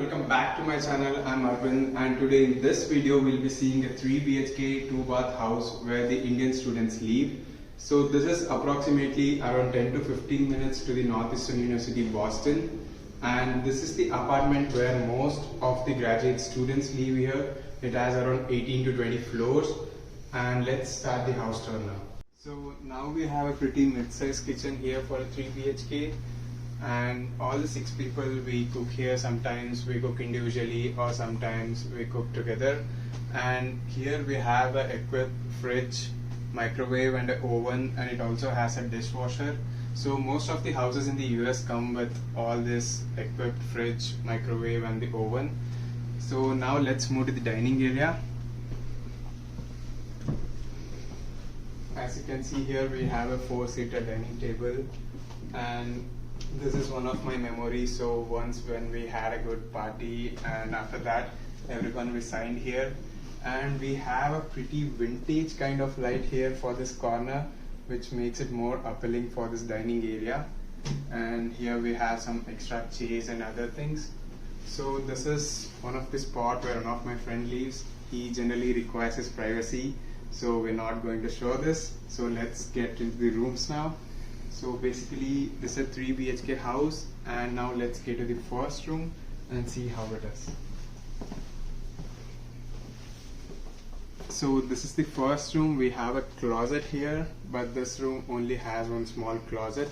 welcome back to my channel. I'm Arvind, and today in this video we'll be seeing a 3 BHK 2 bath house where the Indian students live. So this is approximately around 10 to 15 minutes to the Northeastern University, Boston, and this is the apartment where most of the graduate students live here. It has around 18 to 20 floors, and let's start the house tour now. So now we have a pretty mid-sized kitchen here for a 3 BHK. And all the 6 people we cook here. Sometimes we cook individually or sometimes we cook together. And here we have a equipped fridge, microwave and an oven, and it also has a dishwasher. So most of the houses in the US come with all this equipped fridge, microwave and the oven. So now let's move to the dining area. As you can see here, we have a 4-seater dining table, and this is one of my memories. So once when we had a good party, and after that everyone resigned here, and we have a pretty vintage kind of light here for this corner, which makes it more appealing for this dining area. And here we have some extra chairs and other things. So this is one of the spot where one of my friend lives. He generally requires his privacy, so we're not going to show this. So let's get into the rooms now. So basically this is a 3 BHK house, and now let's get to the first room and see how it is. So this is the first room. We have a closet here, but this room only has one small closet.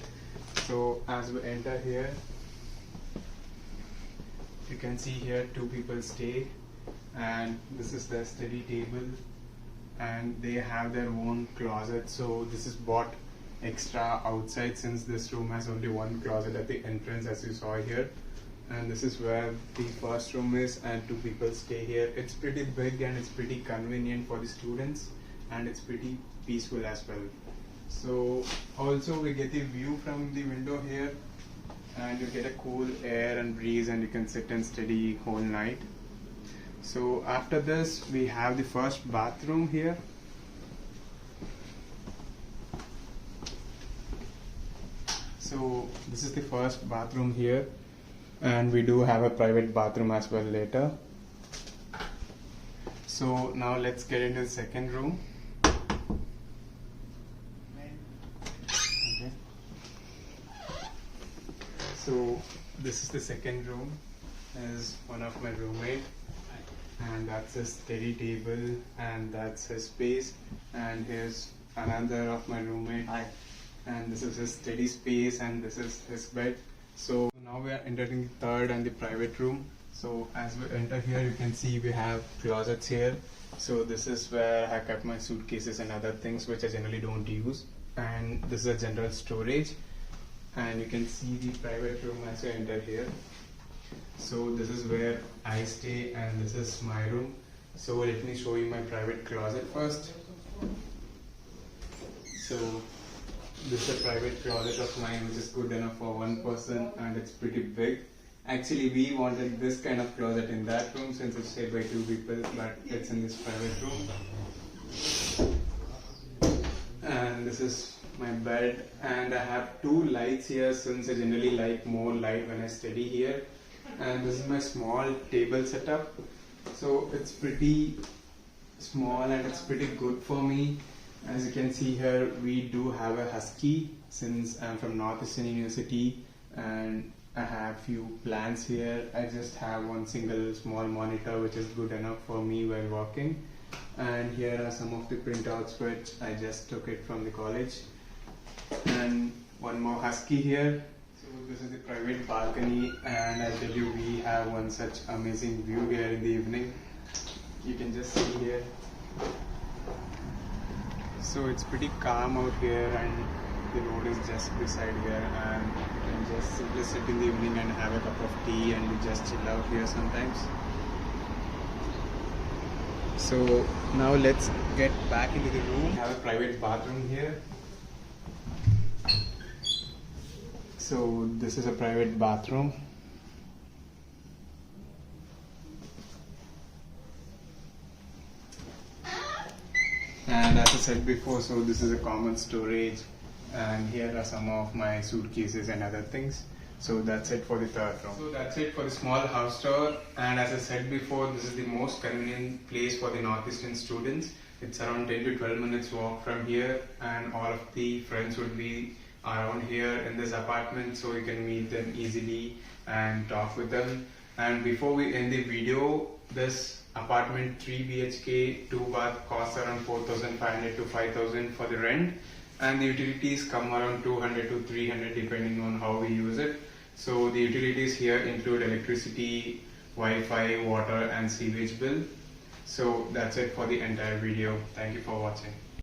So as we enter here, you can see here 2 people stay, and this is the study table, and they have their own closet. So this is bought extra outside, since this room has only one closet at the entrance, as you saw here. And this is where the first room is, and 2 people stay here. It's pretty big and it's pretty convenient for the students, and it's pretty peaceful as well. So also we get the view from the window here, and you get a cool air and breeze, and you can sit and study whole night. So after this we have the first bathroom here. So this is the first bathroom here, and we do have a private bathroom as well later. So now let's get into the second room. Okay. So this is the second room. As one of my roommate, and that's his study table, and that's his space. And here's another of my roommate. Hi. And this is his study space, and this is his bed. So now we are entering the third and the private room. So as we enter here, you can see we have closets here. So this is where I kept my suitcases and other things which I generally don't use. And this is a general storage, and you can see the private room as you enter here. So this is where I stay, and this is my room. So let me show you my private closet first. So this is a private closet of mine, which is good enough for one person, and it's pretty big. Actually, we wanted this kind of closet in that room since it's stayed by 2 people, but it's in this private room. And this is my bed, and I have 2 lights here since I generally like more light when I study here. And this is my small table setup. So it's pretty small and it's pretty good for me. As you can see here, we do have a husky since I'm from Northeastern University, and I have few plants here. I just have one single small monitor, which is good enough for me while working. And here are some of the printouts which I just took it from the college. And one more husky here. So this is the private balcony, and I'll tell you, we have one such amazing view here in the evening. You can just see here. So it's pretty calm out here, and the road is just beside here, and you can just simply sit in the evening and have a cup of tea and you just chill out here sometimes. So now let's get back into the room. We have a private bathroom here. So this is a private bathroom. And as I said before, so this is a common storage, and here are some of my suitcases and other things. So that's it for the third room. So that's it for the small house tour, and as I said before, this is the most convenient place for the Northeastern students. It's around 10 to 12 minutes walk from here, and all of the friends would be around here in this apartment, so you can meet them easily and talk with them. And before we end the video, this apartment 3 BHK 2 bath costs around 4,500 to 5,000 for the rent, and the utilities come around 200 to 300 depending on how we use it. So the utilities here include electricity, Wi-Fi, water and sewage bill. So that's it for the entire video. Thank you for watching.